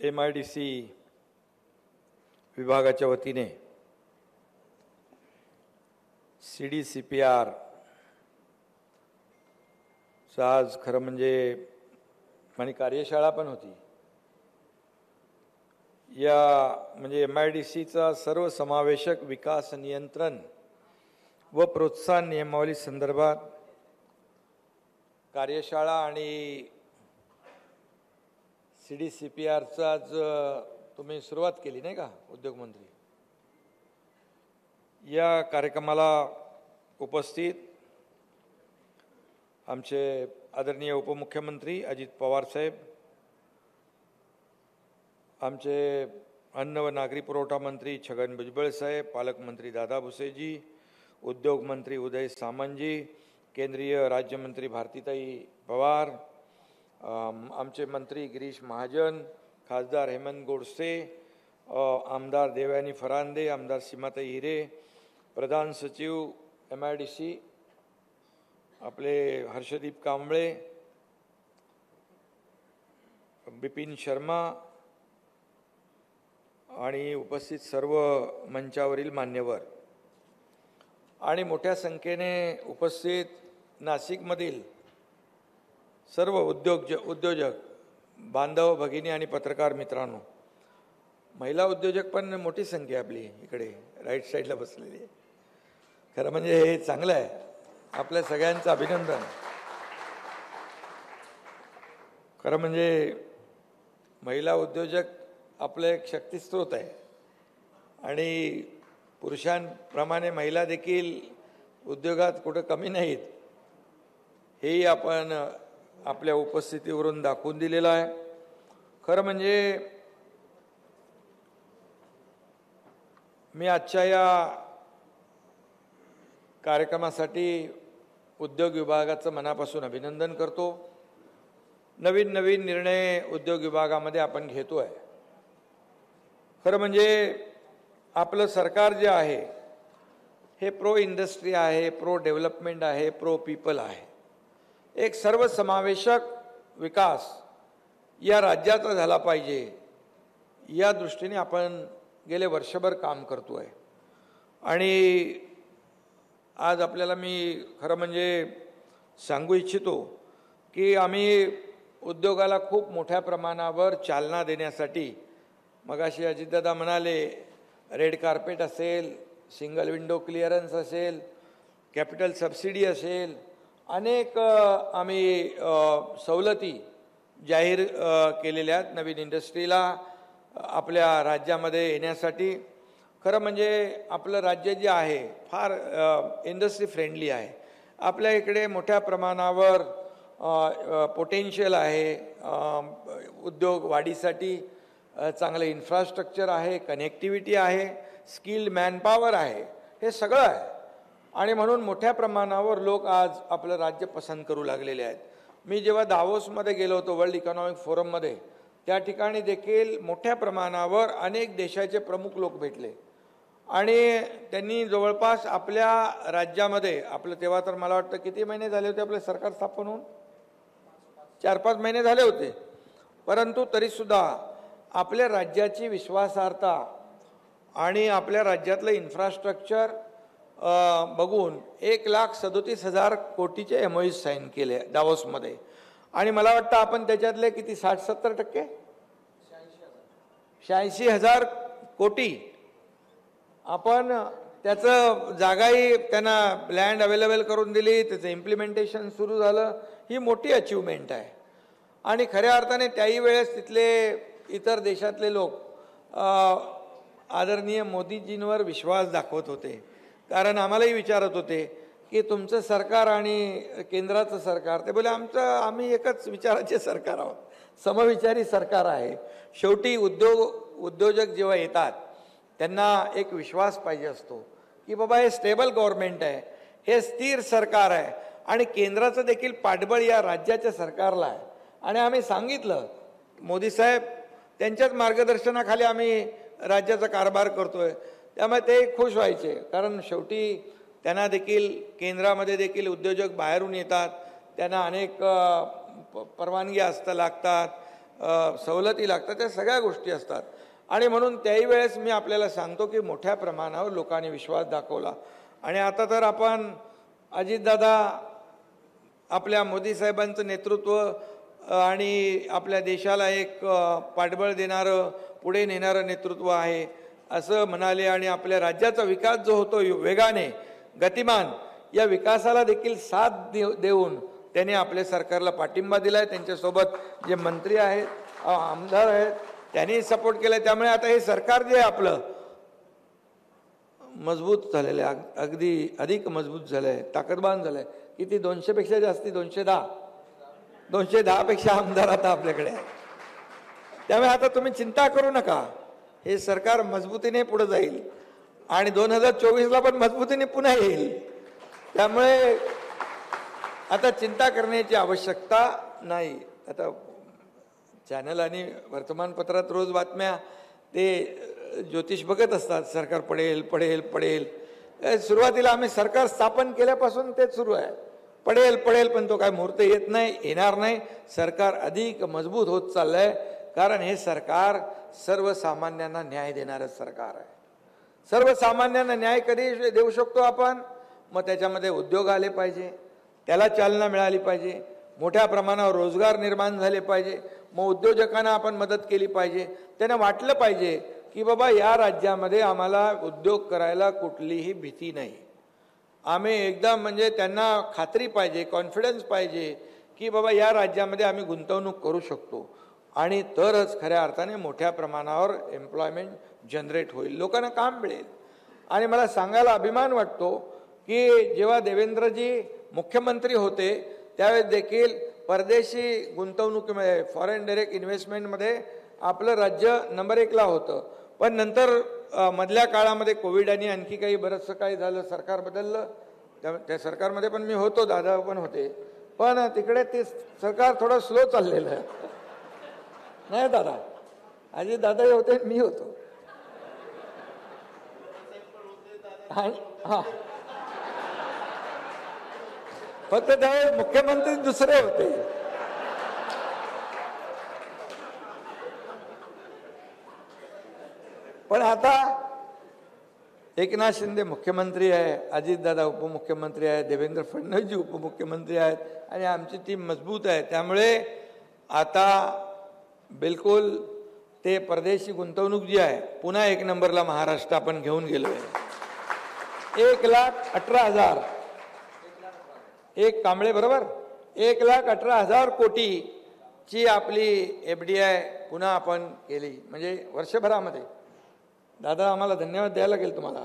MIDC विभागाच्या वतीने CDCPR आज खरं म्हणजे कार्यशाळा पण होती। या म्हणजे MIDCचा सर्वसमावेशक विकास नियंत्रण व प्रोत्साहन नियमावली संदर्भात कार्यशाळा आणि CDCPRचा आज तुम्ही सुरुवात केली नाही का उद्योग मंत्री। या कार्यक्रमाला उपस्थित आमचे आदरणीय उपमुख्यमंत्री अजित पवार साहेब, आमचे अन्न व नागरी पुरवठा मंत्री छगन भुजबळ साहेब, पालकमंत्री दादा भुसेजी, उद्योग मंत्री उदय सामंतजी, केंद्रीय राज्यमंत्री भारतीताई पवार, आमचे मंत्री गिरीश महाजन, खासदार हेमंत गोडसे, आमदार देवयानी फरांदे, आमदार सीमाताई हिरे, प्रधान सचिव MIDC आपले हर्षदीप कांबळे, बिपिन शर्मा आणि उपस्थित सर्व मंचावरील मान्यवर आणि मोठ्या संख्येने उपस्थित नाशिकमधील सर्व उद्योजक बांधव भगिनी आणि पत्रकार मित्रांनो, महिला उद्योजक पण मोठी संख्या आपली इकडे राईट साईडला बसलेली आहे। खरं म्हणजे हे चांगलं आहे, आपल्या सगळ्यांचं अभिनंदन। खरं म्हणजे महिला उद्योजक आपलं एक शक्तिस्रोत आहे आणि पुरुषांप्रमाणे महिला देखील उद्योगात कुठं कमी नाहीत, हेही आपण आपल्या उपस्थितीवरून दाखवून दिलेलं आहे। खरं म्हणजे मी आजच्या या कार्यक्रमासाठी उद्योग विभागाचं मनापासून अभिनंदन करतो। नवीन निर्णय उद्योग विभागामध्ये आपण घेतोय। खरं म्हणजे आपलं सरकार जे आहे हे प्रो इंडस्ट्री आहे, प्रो डेव्हलपमेंट आहे, प्रो पीपल आहे। एक सर्वसमावेशक विकास या राज्याचा झाला पाहिजे या दृष्टीने आपण गेले वर्षभर काम करतोय। आणि आज आपल्याला मी खरं म्हणजे सांगू इच्छितो की आम्ही उद्योगाला खूप मोठ्या प्रमाणावर चालना देण्यासाठी, मगाशी अजितदादा म्हणाले, रेड कार्पेट असेल, सिंगल विंडो क्लिअरन्स असेल, कॅपिटल सबसिडी असेल, अनेक आम्ही सवलती जाहीर केलेल्या आहेत नवीन इंडस्ट्रीला आपल्या राज्यामध्ये येण्यासाठी। खरं म्हणजे आपलं राज्य जे आहे फार इंडस्ट्री फ्रेंडली आहे। आपल्या इकडे मोठ्या प्रमाणावर पोटेन्शियल आहे, उद्योग वाढीसाठी चांगलं इन्फ्रास्ट्रक्चर आहे, कनेक्टिव्हिटी आहे, स्किल्ड मॅनपॉवर आहे, हे सगळं आहे। आणि म्हणून मोठ्या प्रमाणावर लोक आज आपलं राज्य पसंत करू लागलेले आहेत। मी जेव्हा दावोसमध्ये गेलो होतो वर्ल्ड इकॉनॉमिक फोरममध्ये, त्या ठिकाणी देखील मोठ्या प्रमाणावर अनेक देशाचे प्रमुख लोक भेटले आणि त्यांनी जवळपास आपल्या राज्यामध्ये आपलं, तेव्हा तर मला वाटतं किती महिने झाले होते आपले सरकार स्थापन होऊन, 4-5 महिने झाले होते, परंतु तरीसुद्धा आपल्या राज्याची विश्वासार्हता आणि आपल्या राज्यातलं इन्फ्रास्ट्रक्चर बघून 1,37,000 कोटीचे MOU साईन केले दावोसमध्ये। आणि मला वाटतं आपण त्याच्यातले किती 60-70%, 86,000 कोटी आपण त्याचं जागाही त्यांना लँड अवेलेबल करून दिली, त्याचं इम्प्लिमेंटेशन सुरू झालं। ही मोठी अचीवमेंट आहे। आणि खऱ्या अर्थाने त्याही वेळेस तिथले इतर देशातले लोक आदरणीय मोदीजींवर विश्वास दाखवत होते, कारण आम्हालाही विचारत होते की तुमचं सरकार आणि केंद्राचं सरकार, ते बोले आम्ही एकच विचाराचे सरकार आहोत, समविचारी सरकार आहे। शेवटी उद्योजक जेव्हा येतात त्यांना एक विश्वास पाहिजे असतो की बाबा हे स्टेबल गव्हर्नमेंट आहे, हे स्थिर सरकार आहे आणि केंद्राचं देखील पाठबळ या राज्याच्या सरकारला आहे। आणि आम्ही सांगितलं मोदी साहेब त्यांच्याच मार्गदर्शनाखाली आम्ही राज्याचा कारभार करतोय, त्यामुळे ते खुश व्हायचे। कारण शेवटी त्यांना देखील केंद्रामध्ये देखील उद्योजक बाहेरून येतात, त्यांना अनेक परवानगी लागतात, सवलती लागतात, त्या सगळ्या गोष्टी असतात. आणि म्हणून त्याही वेळेस मी आपल्याला सांगतो की मोठ्या प्रमाणावर लोकांनी विश्वास दाखवला. आणि आता तर आपण अजितदादा, आपल्या मोदी साहेबांचं नेतृत्व आणि आपल्या देशाला एक पाठबळ देणारं, पुढे नेणारं नेतृत्व आहे असं म्हणाले. आणि आपल्या राज्याचा विकास जो होतो वेगाने, गतिमान, या विकासाला देखील साथ देऊन त्यांनी आपल्या सरकारला पाठिंबा दिला आहे. त्यांच्यासोबत जे मंत्री आहेत, आमदार आहेत, त्यांनी सपोर्ट केला आहे. त्यामुळे आता हे सरकार जे आहे आपलं मजबूत झालेलं आहे, अगदी अधिक मजबूत झालं आहे, ताकदवान झालं आहे. किती 200 पेक्षा जास्ती, 210 पेक्षा आमदार आता आपल्याकडे आहे. त्यामुळे आता तुम्ही चिंता करू नका, हे सरकार मजबूतीने पुढे जाईल आणि 2024ला पण मजबूतीने पुन्हा येईल. त्यामुळे आता चिंता करण्याची आवश्यकता नाही. आता चॅनल आणि वर्तमानपत्रात रोज बातम्या ते ज्योतिष बघत असतात, सरकार पडेल पडेल पडेल. सुरुवातीला आम्ही सरकार स्थापन केल्यापासून तेच सुरू आहे, पडेल पडेल, पण तो काय मुहूर्त येत नाही, येणार नाही. सरकार अधिक मजबूत होत चाललंय, कारण हे सरकार सर्वसामान्यांना न्याय देणारं सरकार आहे. सर्वसामान्यांना न्याय कधी देऊ शकतो आपण? मग त्याच्यामध्ये उद्योग आले पाहिजे, त्याला चालना मिळाली पाहिजे, मोठ्या प्रमाणावर रोजगार निर्माण झाले पाहिजे. मग उद्योजकांना आपण मदत केली पाहिजे. त्यांना वाटलं पाहिजे की बाबा या राज्यामध्ये आम्हाला उद्योग करायला कुठलीही भीती नाही. आम्ही एकदम म्हणजे त्यांना खात्री पाहिजे, कॉन्फिडन्स पाहिजे की बाबा या राज्यामध्ये आम्ही गुंतवणूक करू शकतो. आणि तरच खऱ्या अर्थाने मोठ्या प्रमाणावर एम्प्लॉयमेंट जनरेट होईल, लोकांना काम मिळेल. आणि मला सांगायला अभिमान वाटतो की जेव्हा देवेंद्रजी मुख्यमंत्री होते त्यावेळेस देखील परदेशी गुंतवणुकीमध्ये, फॉरेन डायरेक्ट इन्व्हेस्टमेंटमध्ये आपलं राज्य नंबर 1ला होतं. पण नंतर मधल्या काळामध्ये कोविड आणि आणखी काही बरंचसं काही झालं, सरकार बदललं. त्या सरकारमध्ये पण मी होतो, दादा पण होते, पण तिकडे ते सरकार थोडं स्लो चाललेलं आहे. नाही दादा, अजित दादाही होते, मी होतो. हां, फक्त त्यावेळेस मुख्यमंत्री दुसरे होते. पण आता एकनाथ शिंदे मुख्यमंत्री आहे, अजितदादा उपमुख्यमंत्री आहेत, देवेंद्र फडणवीसजी उपमुख्यमंत्री आहेत आणि आमची टीम मजबूत आहे. त्यामुळे आता बिलकुल ते परदेशी गुंतवणूक जी आहे पुन्हा 1 नंबरला महाराष्ट्र आपण घेऊन गेलो आहे. 1,18,000 एक कांबळे बरोबर 1,18,000 कोटीची आपली FDI पुन्हा आपण केली, म्हणजे वर्षभरामध्ये. दादा आम्हाला धन्यवाद द्यायला लागेल तुम्हाला.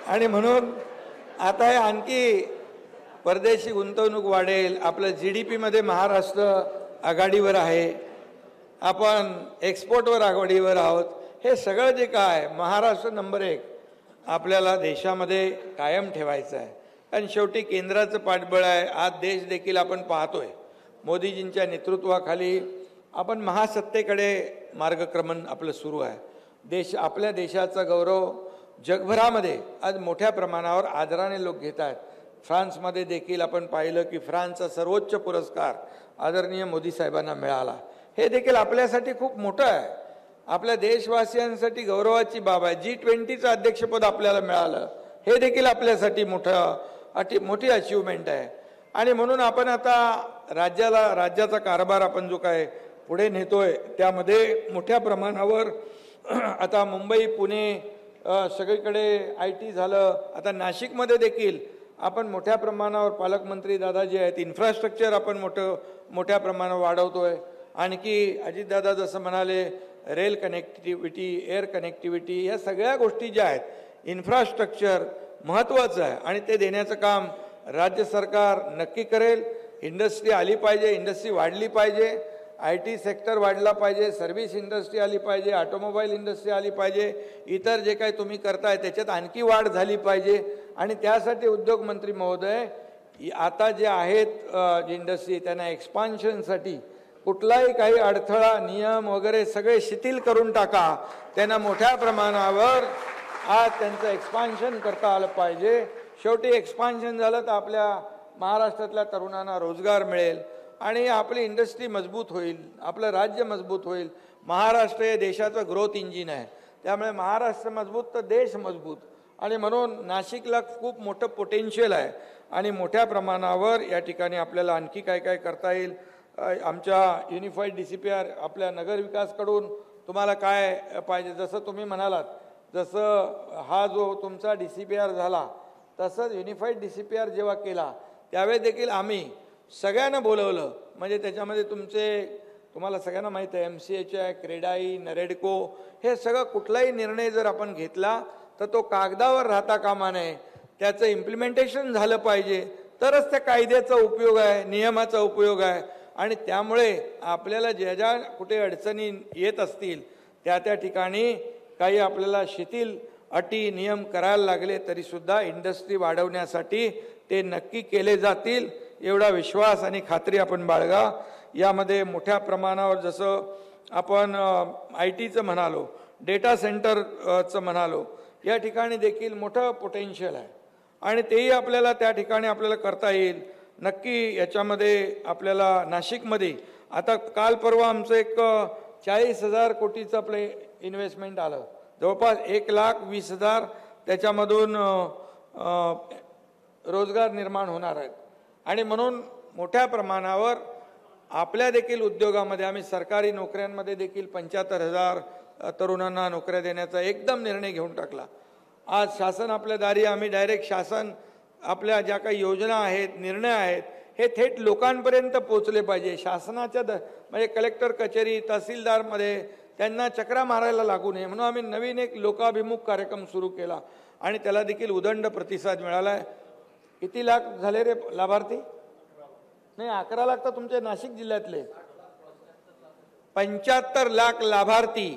आणि म्हणून आता हे आणखी परदेशी गुंतवणूक वाढेल. आपलं GDP मध्ये महाराष्ट्र आघाडीवर आहे, आपण एक्सपोर्टवर आघाडीवर आहोत. हे सगळं जे काय महाराष्ट्र नंबर 1 आपल्याला देशामध्ये कायम ठेवायचं आहे. आणि शेवटी केंद्राचं पाठबळ आहे. आज देश देखील आपण पाहतोय मोदीजींच्या नेतृत्वाखाली आपण महासत्तेकडे मार्गक्रमण आपलं सुरू आहे. आपल्या देशाचा गौरव जगभरामध्ये आज मोठ्या प्रमाणावर आदराने लोक घेत आहेत. फ्रान्समध्ये देखील आपण पाहिलं की फ्रान्सचा सर्वोच्च पुरस्कार आदरणीय मोदी साहेबांना मिळाला. हे देखील आपल्यासाठी खूप मोठं आहे, आपल्या देशवासियांसाठी गौरवाची बाब आहे. G20चं अध्यक्षपद आपल्याला मिळालं, हे देखील आपल्यासाठी मोठी अचिव्हमेंट आहे. आणि म्हणून आपण आता राज्याचा कारभार आपण जो काय पुढे नेतोय त्यामध्ये मोठ्या प्रमाणावर आता मुंबई, पुणे सगळीकडे IT झालं. आता नाशिकमध्ये देखील आपण मोठ्या प्रमाणावर पालकमंत्री दादाजी आहेत, इन्फ्रास्ट्रक्चर आपण मोठ्या प्रमाणावर वाढवतोय. आणखी अजितदादा जसं म्हणाले रेल कनेक्टिव्हिटी, एअर कनेक्टिव्हिटी, या सगळ्या गोष्टी ज्या आहेत, इन्फ्रास्ट्रक्चर महत्त्वाचं आहे आणि ते देण्याचं काम राज्य सरकार नक्की करेल. इंडस्ट्री आली पाहिजे, इंडस्ट्री वाढली पाहिजे, IT सेक्टर वाढला पाहिजे, सर्व्हिस इंडस्ट्री आली पाहिजे, ऑटोमोबाईल इंडस्ट्री आली पाहिजे, इतर जे काही तुम्ही करताय त्याच्यात आणखी वाढ झाली पाहिजे. आणि त्यासाठी उद्योगमंत्री महोदय आता जे आहेत इंडस्ट्री त्यांना एक्सपान्शनसाठी कुठलाही काही अडथळा नियम वगैरे सगळे शिथिल करून टाका. त्यांना मोठ्या प्रमाणावर आज त्यांचं एक्सपान्शन करता आलं पाहिजे. शेवटी एक्सपान्शन झालं तर आपल्या महाराष्ट्रातल्या तरुणांना रोजगार मिळेल आणि आपली इंडस्ट्री मजबूत होईल, आपलं राज्य मजबूत होईल. महाराष्ट्र हे देशाचं ग्रोथ इंजिन आहे. त्यामुळे महाराष्ट्र मजबूत तर देश मजबूत. आणि म्हणून नाशिकला खूप मोठं पोटेन्शियल आहे आणि मोठ्या प्रमाणावर या ठिकाणी आपल्याला आणखी काय काय करता येईल. आमच्या युनिफाईड DCPR आपल्या नगरविकासकडून तुम्हाला काय पाहिजे, जसं तुम्ही म्हणालात, जसं हा जो तुमचा DCPR झाला तसंच युनिफाईड DCPR जेव्हा केला त्यावेळी देखील आम्ही सगळ्यांना बोलवलं. म्हणजे त्याच्यामध्ये तुम्हाला सगळ्यांना माहीत आहे MCH, क्रेडाई, नरेडको, हे सगळं कुठलाही निर्णय जर आपण घेतला तर तो कागदावर राहता कामा नये, त्याचं इम्प्लिमेंटेशन झालं पाहिजे, तरच त्या कायद्याचा उपयोग आहे, नियमाचा उपयोग आहे. आणि त्यामुळे आपल्याला ज्या ज्या कुठे अडचणी येत असतील त्या त्या ठिकाणी काही आपल्याला शिथिल अटी नियम करायला लागले तरीसुद्धा इंडस्ट्री वाढवण्यासाठी ते नक्की केले जातील एवढा विश्वास आणि खात्री आपण बाळगा. यामध्ये मोठ्या प्रमाणावर जसं आपण IT चं म्हणालो, डेटा सेंटरचं म्हणालो, या ठिकाणी देखील मोठं पोटेन्शियल आहे आणि तेही आपल्याला त्या ठिकाणी आपल्याला करता येईल. नक्की याच्यामध्ये आपल्याला नाशिकमध्ये आता काल परवा आमचं एक 40,000 कोटीचं आपले इन्व्हेस्टमेंट आलं, जवळपास 1,20,000 त्याच्यामधून रोजगार निर्माण होणार आहेत. आणि म्हणून मोठ्या प्रमाणावर आपल्या देखील उद्योगामध्ये आम्ही सरकारी नोकऱ्यांमध्ये देखील 75,000 तरुणांना नोकऱ्या देण्याचा एकदम निर्णय घेऊन टाकला. आज शासन आपल्या दारी, आम्ही डायरेक्ट शासन आपल्या ज्या काही योजना आहेत, निर्णय आहेत, हे थेट लोकांपर्यंत पोहोचले पाहिजे. शासनाच्या म्हणजे कलेक्टर कचेरी, तहसीलदारमध्ये त्यांना चक्रा मारायला लागू नये म्हणून आम्ही नवीन एक लोकाभिमुख कार्यक्रम सुरू केला आणि त्याला देखील उदंड प्रतिसाद मिळाला आहे. किती लाख झाले रे लाभार्थी? नाही, 11 लाख तर तुमचे नाशिक जिल्ह्यातले. 75 लाख लाभार्थी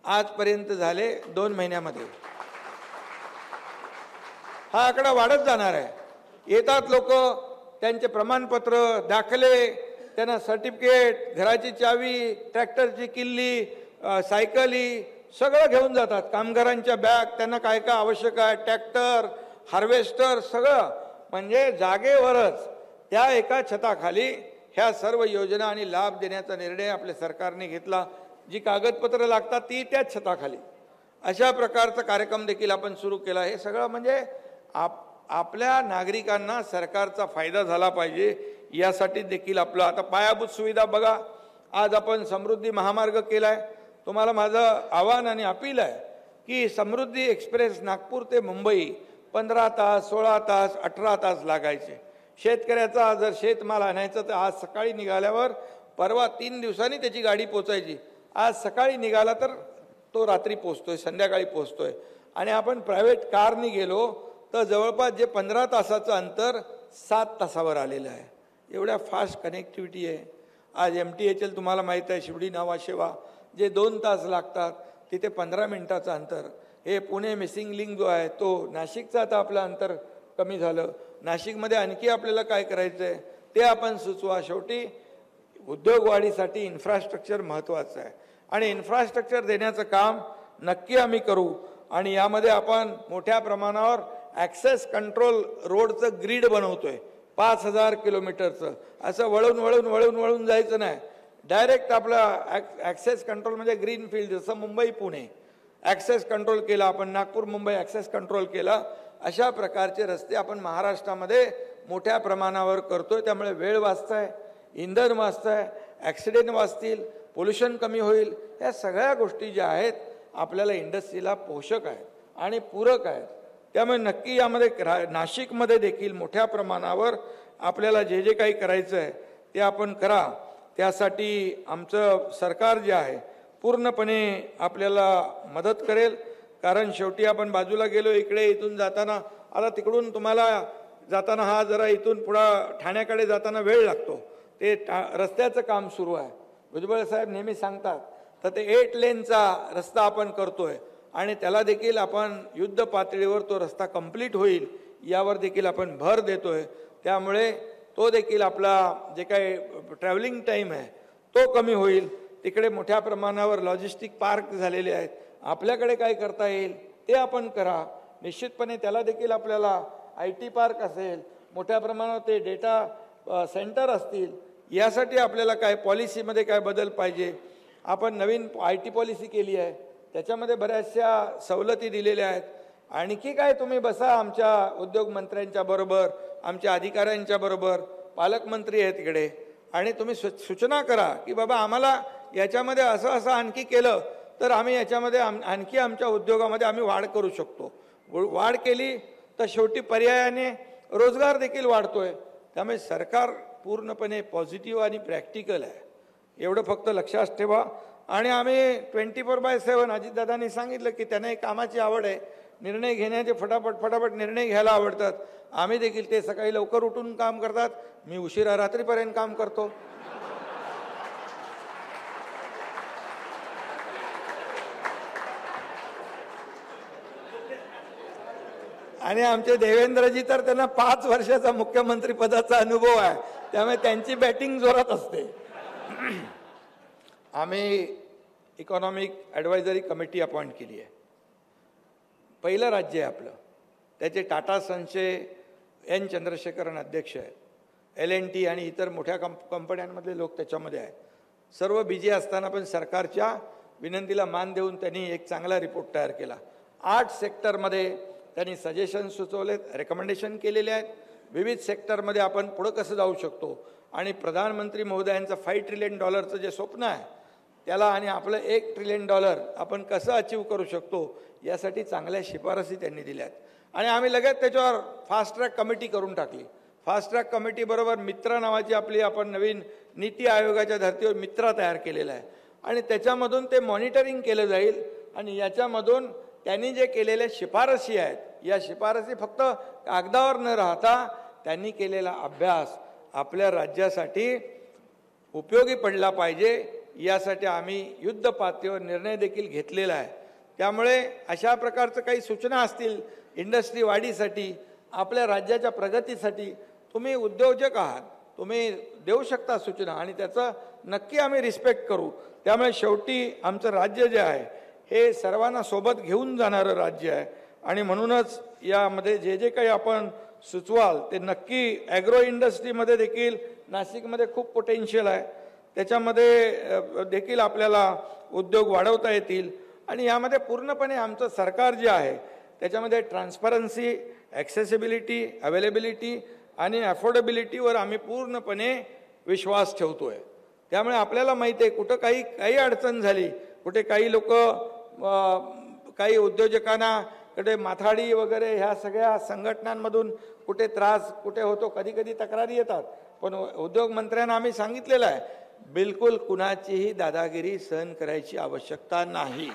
आजपर्यंत झाले 2 महिन्यामध्ये. हा आकडा वाढत जाणार आहे. येतात लोक, त्यांचे प्रमाणपत्र, दाखले, त्यांना सर्टिफिकेट, घराची चावी, ट्रॅक्टरची किल्ली, सायकली सगळं घेऊन जातात. कामगारांच्या बॅग, त्यांना काय काय आवश्यक आहे, ट्रॅक्टर, हार्वेस्टर, सगळं. म्हणजे जागेवरच त्या एका छताखाली ह्या सर्व योजना आणि लाभ देण्याचा निर्णय आपल्या सरकारने घेतला. जी कागदपत्र लागतात ती त्याच छताखाली, अशा प्रकारचा कार्यक्रम देखील आपण सुरू केला. हे सगळं म्हणजे आपल्या नागरिकांना सरकारचा फायदा झाला पाहिजे यासाठी देखील आपलं. आता पायाभूत सुविधा बघा, आज आपण समृद्धी महामार्ग केलाय. तुम्हाला माझं आव्हान आणि अपील आहे की समृद्धी एक्सप्रेस नागपूर ते मुंबई 15 तास, 16 तास, 18 तास लागायचे. शेतकऱ्याचा जर शेतमाल आणायचा तर आज सकाळी निघाल्यावर परवा 3 दिवसांनी त्याची गाडी पोचायची. आज सकाळी निघाला तर तो रात्री पोचतोय, संध्याकाळी पोचतोय. आणि आपण प्रायव्हेट कारनी गेलो तर जवळपास जे 15 तासाचं अंतर 7 तासावर आलेलं आहे. एवढ्या फास्ट कनेक्टिव्हिटी आहे. आज MTHL तुम्हाला माहीत आहे, शिवडी नावाशेवा, जे 2 तास लागतात तिथे 15 मिनिटाचं अंतर. हे पुणे मिसिंग लिंक जो आहे तो नाशिकचं आता आपलं अंतर कमी झालं. नाशिकमध्ये आणखी आपल्याला काय करायचं आहे ते आपण सुचवा. शेवटी उद्योग वाढीसाठी इन्फ्रास्ट्रक्चर महत्त्वाचं आहे आणि इन्फ्रास्ट्रक्चर देण्याचं काम नक्की आम्ही करू. आणि यामध्ये आपण मोठ्या प्रमाणावर ॲक्सेस कंट्रोल रोडचं ग्रीड बनवतोय 5,000 किलोमीटरचं. असं वळून वळून वळून वळून जायचं नाही, डायरेक्ट आपला ॲक्सेस कंट्रोल म्हणजे ग्रीन फील्ड. जसं मुंबई पुणे ॲक्सेस कंट्रोल केला आपण, नागपूर मुंबई ॲक्सेस कंट्रोल केला, अशा प्रकारचे रस्ते आपण महाराष्ट्रामध्ये मोठ्या प्रमाणावर करतोय. त्यामुळे वेळ वाचताय, इंधन वाचताय, ॲक्सिडेंट वाचतील, पोल्युशन कमी होईल. या सगळ्या गोष्टी ज्या आहेत आपल्याला इंडस्ट्रीला पोषक आहेत आणि पूरक आहेत. त्यामुळे नक्की यामध्ये नाशिकमध्ये देखील मोठ्या प्रमाणावर आपल्याला जे जे काही करायचं आहे ते आपण करा. त्यासाठी आमचं सरकार जे आहे पूर्णपणे आपल्याला मदत करेल. कारण शेवटी आपण बाजूला गेलो इकडे, इथून जाताना आता तिकडून तुम्हाला जाताना हा जरा इथून पुढं ठाण्याकडे जाताना वेळ लागतो. ते रस्त्याचं काम सुरू आहे. भुजबळ साहेब नेहमी सांगतात तर ते 8 लेनचा रस्ता आपण करतोय आणि त्याला देखील आपण युद्ध पातळीवर तो रस्ता कंप्लीट होईल यावर देखील आपण भर देतोय. त्यामुळे तो देखील आपला जे काही ट्रॅव्हलिंग टाईम आहे तो कमी होईल. तिकडे मोठ्या प्रमाणावर लॉजिस्टिक पार्क झालेले आहेत. आपल्याकडे काय करता येईल ते आपण करा. निश्चितपणे त्याला देखील आपल्याला IT पार्क असेल, मोठ्या प्रमाणावर ते डेटा सेंटर असतील, यासाठी आपल्याला काय पॉलिसीमध्ये काय बदल पाहिजे. आपण नवीन IT पॉलिसी केली आहे, त्याच्यामध्ये बऱ्याचशा सवलती दिलेल्या आहेत. आणखी काय तुम्ही बसा आमच्या उद्योगमंत्र्यांच्या बरोबर, आमच्या अधिकाऱ्यांच्या बरोबर, पालकमंत्री आहेत तिकडे, आणि तुम्ही सूचना करा की बाबा आम्हाला याच्यामध्ये असं असं आणखी केलं तर आम्ही याच्यामध्ये आणखी आमच्या उद्योगामध्ये आम्ही वाढ करू शकतो. वाढ केली तर शेवटी पर्यायाने रोजगार देखील वाढतोय. त्यामुळे सरकार पूर्णपणे पॉझिटिव्ह आणि प्रॅक्टिकल आहे, एवढं फक्त लक्षात ठेवा. आणि आम्ही 24/7 अजितदादांनी सांगितलं की त्यांना एक कामाची आवड आहे, निर्णय घेण्याचे फटाफट निर्णय घ्यायला आवडतात. आम्ही देखील ते सकाळी लवकर उठून काम करतात, मी उशिरा रात्रीपर्यंत काम करतो. आणि आमचे देवेंद्रजी तर त्यांना 5 वर्षाचा मुख्यमंत्री पदाचा अनुभव आहे, त्यामुळे त्यांची बॅटिंग जोरात असते. आम्ही इकॉनॉमिक ॲडवायझरी कमिटी अपॉइंट केली आहे. पहिलं राज्य आहे आपलं. त्याचे टाटा सन्सचे N. चंद्रशेखरन अध्यक्ष आहेत. L&T आणि इतर मोठ्या कंपन्यांमधले लोक त्याच्यामध्ये आहेत. सर्व बिझी असताना पण सरकारच्या विनंतीला मान देऊन त्यांनी एक चांगला रिपोर्ट तयार केला. 8 सेक्टरमध्ये त्यांनी सजेशन सुचवलेत, रेकमेंडेशन केलेले आहेत. विविध सेक्टरमध्ये आपण पुढं कसं जाऊ शकतो आणि प्रधानमंत्री महोदयांचं $5 ट्रिलियन जे स्वप्न आहे त्याला आणि आपलं $1 ट्रिलियन आपण कसं अचीव करू शकतो यासाठी चांगल्या शिफारसी त्यांनी दिल्या आहेत. आणि आम्ही लगेच त्याच्यावर फास्ट ट्रॅक कमिटी करून टाकली. फास्ट ट्रॅक कमिटीबरोबर मित्र नावाची आपली आपण नवीन नीती आयोगाच्या धर्तीवर मित्र तयार केलेला आहे. आणि त्याच्यामधून ते मॉनिटरिंग केलं जाईल. आणि याच्यामधून त्यांनी जे केलेल्या शिफारसी आहेत, या शिफारसी फक्त कागदावर न राहता त्यांनी केलेला अभ्यास आपल्या राज्यासाठी उपयोगी पडला पाहिजे, यासाठी आम्ही युद्ध पातळीवर निर्णय देखील घेतलेला आहे. त्यामुळे अशा प्रकारचं काही सूचना असतील इंडस्ट्री वाढीसाठी, आपल्या राज्याच्या प्रगतीसाठी, तुम्ही उद्योजक आहात, तुम्ही देऊ शकता सूचना आणि त्याचं नक्की आम्ही रिस्पेक्ट करू. त्यामुळे शेवटी आमचं राज्य जे आहे हे सर्वांना सोबत घेऊन जाणारं राज्य आहे. आणि म्हणूनच यामध्ये जे जे काही आपण सुचवाल ते नक्की ॲग्रो इंडस्ट्रीमध्ये देखील नाशिकमध्ये खूप पोटेन्शियल आहे, त्याच्यामध्ये देखील आपल्याला उद्योग वाढवता येतील. आणि यामध्ये पूर्णपणे आमचं सरकार जे आहे त्याच्यामध्ये ट्रान्सपरन्सी, ॲक्सेसिबिलिटी, अवेलेबिलिटी आणि अफोर्डेबिलिटीवर आम्ही पूर्णपणे विश्वास ठेवतो आहे. त्यामुळे आपल्याला माहिती आहे कुठं काही अडचण झाली, कुठे काही लोक काही उद्योजकांना कडे माथाडी वगैरे ह्या सगळ्या संघटनांमधून कुठे त्रास कुठे होतो, कधी कधी तक्रारी येतात. पण उद्योग मंत्र्यांना आम्ही सांगितलेलं आहे बिलकुल कुणाचीही दादागिरी सहन करायची आवश्यकता नाही.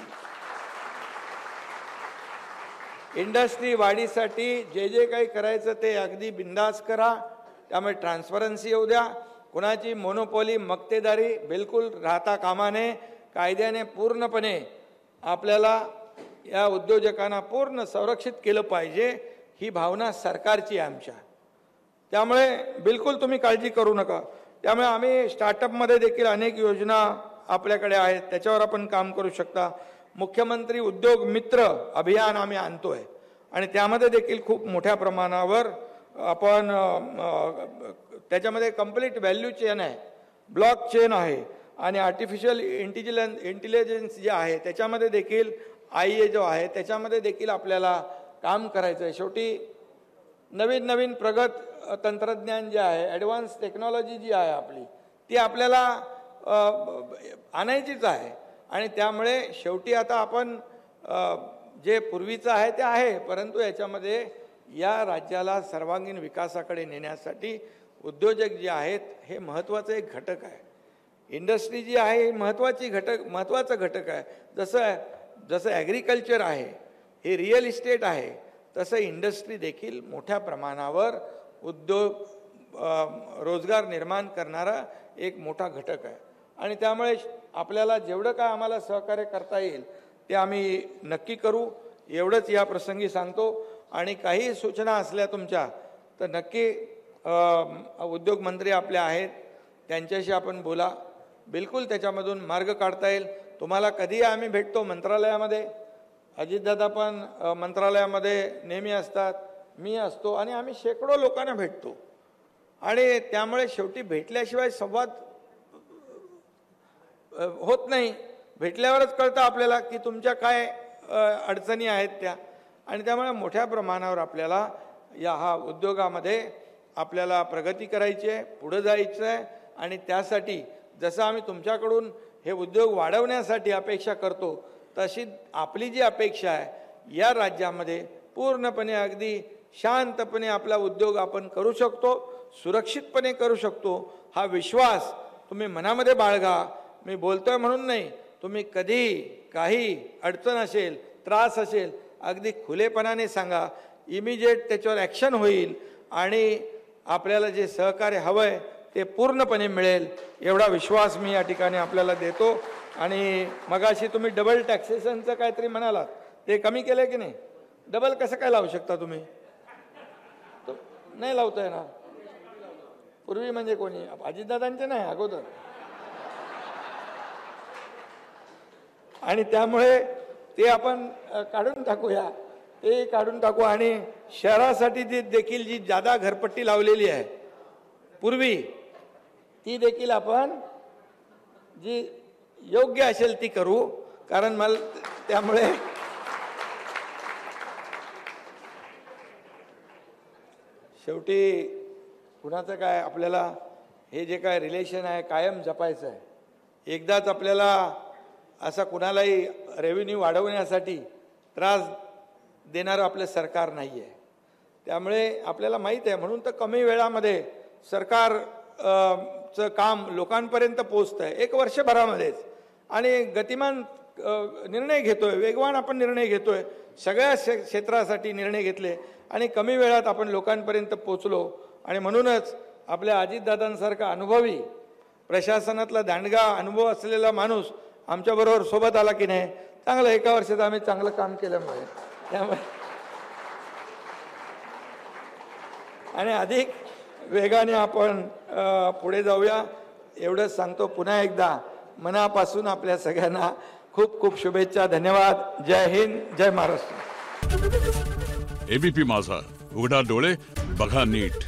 इंडस्ट्री वाढीसाठी जे जे काही करायचं ते अगदी बिंदास करा. त्यामुळे ट्रान्सपरन्सी येऊ द्या. कुणाची मोनोपॉली मक्तेदारी बिलकुल राहता कामा नये. कायद्याने पूर्णपणे आपल्याला या उद्योजकांना पूर्ण संरक्षित केलं पाहिजे, ही भावना सरकारची आहे आमच्या. त्यामुळे बिलकुल तुम्ही काळजी करू नका. त्यामुळे आम्ही स्टार्टअपमध्ये देखील अनेक योजना आपल्याकडे आहेत, त्याच्यावर आपण काम करू शकता. मुख्यमंत्री उद्योग मित्र अभियान आम्ही आणतोय आणि त्यामध्ये देखील खूप मोठ्या प्रमाणावर आपण त्याच्यामध्ये कंप्लीट व्हॅल्यू चेन आहे, ब्लॉक चेन आहे आणि आर्टिफिशियल इंटेलिजन्स जे आहे त्याच्यामध्ये देखील IA जो आहे त्याच्यामध्ये देखील आपल्याला काम करायचं आहे. शेवटी नवीन प्रगत तंत्रज्ञान जे आहे, ॲडव्हान्स टेक्नॉलॉजी जी आहे आपली, ती आपल्याला आणायचीच आहे. आणि त्यामुळे शेवटी आता आपण जे पूर्वीचं आहे ते आहे, परंतु याच्यामध्ये या राज्याला सर्वांगीण विकासाकडे नेण्यासाठी उद्योजक जे आहेत हे महत्त्वाचं एक घटक आहे. इंडस्ट्री जी आहे ही महत्त्वाचं घटक आहे. जसं ॲग्रिकल्चर आहे, हे रिअल इस्टेट आहे, तसं इंडस्ट्री देखील मोठ्या प्रमाणावर रोजगार निर्माण करणारा एक मोठा घटक आहे. आणि त्यामुळे आपल्याला जेवढं काय आम्हाला सहकार्य करता येईल ते आम्ही नक्की करू, एवढंच या प्रसंगी सांगतो. आणि काही सूचना असल्या तुमच्या तर नक्की उद्योगमंत्री आपले आहेत, त्यांच्याशी आपण बोला. बिलकुल त्याच्यामधून मार्ग काढता येईल. तुम्हाला कधी आम्ही भेटतो मंत्रालयामध्ये, अजितदादा पण मंत्रालयामध्ये नेहमी असतात, मी असतो आणि आम्ही शेकडो लोकांना भेटतो. आणि त्यामुळे शेवटी भेटल्याशिवाय संवाद होत नाही. भेटल्यावरच कळतं आपल्याला की तुमच्या काय अडचणी आहेत त्या. आणि त्यामुळे मोठ्या प्रमाणावर आपल्याला हा उद्योगामध्ये आपल्याला प्रगती करायची आहे, पुढे जायचं आहे. आणि त्यासाठी जसं आम्ही तुमच्याकडून हे उद्योग वाढवण्यासाठी अपेक्षा करतो, तशी आपली जी अपेक्षा आहे या राज्यामध्ये पूर्णपणे अगदी शांतपणे आपला उद्योग आपण करू शकतो, सुरक्षितपणे करू शकतो, हा विश्वास तुम्ही मनामध्ये बाळगा. मी बोलतोय म्हणून नाही, तुम्ही कधी काही अडचण असेल, त्रास असेल, अगदी खुलेपणाने सांगा. इमिजिएट त्याच्यावर ॲक्शन होईल आणि आपल्याला जे सहकार्य हवं आहे ते पूर्णपणे मिळेल, एवढा विश्वास मी या ठिकाणी आपल्याला देतो. आणि मगाशी तुम्ही डबल टॅक्सेशनचं काहीतरी म्हणालात, ते कमी केलं की नाही? डबल कसं काय लावू शकता तुम्ही? नाही लावता येणार. पूर्वी म्हणजे कोणी? अजितदादांचे नाही, अगोदर. आणि त्यामुळे ते आपण काढून टाकूया, ते काढून टाकू. आणि शहरासाठी देखील जी जादा घरपट्टी लावलेली आहे पूर्वी, ती देखील आपण जी योग्य असेल ती करू. कारण मला त्यामुळे शेवटी कुणाचं काय, आपल्याला हे जे काय रिलेशन आहे कायम जपायचं आहे. एकदाच आपल्याला असा कुणालाही रेव्हेन्यू वाढवण्यासाठी त्रास देणारं आपलं सरकार नाही आहे. त्यामुळे आपल्याला माहीत आहे, म्हणून तर कमी वेळामध्ये सरकारचं काम लोकांपर्यंत पोहोचतं आहे, 1 वर्षभरामध्येच. आणि गतिमान निर्णय घेतोय, वेगवान आपण निर्णय घेतोय, सगळ्या क्षेत्रासाठी निर्णय घेतले आणि कमी वेळात आपण लोकांपर्यंत पोचलो. आणि म्हणूनच आपल्या अजितदादांसारखा अनुभवी, प्रशासनातला दांडगा अनुभव असलेला माणूस आमच्याबरोबर सोबत आला की नाही, चांगलं 1 वर्षात आम्ही चांगलं काम केल्यामुळे. त्यामुळे आणि अधिक वेगाने आपण पुढे जाऊया एवढंच सांगतो. पुन्हा एकदा मनापासून आपल्या सगळ्यांना खूप खूप शुभेच्छा. धन्यवाद. जय हिंद, जय महाराष्ट्र. एबीपी माझा, उघडा डोळे बघा नीट.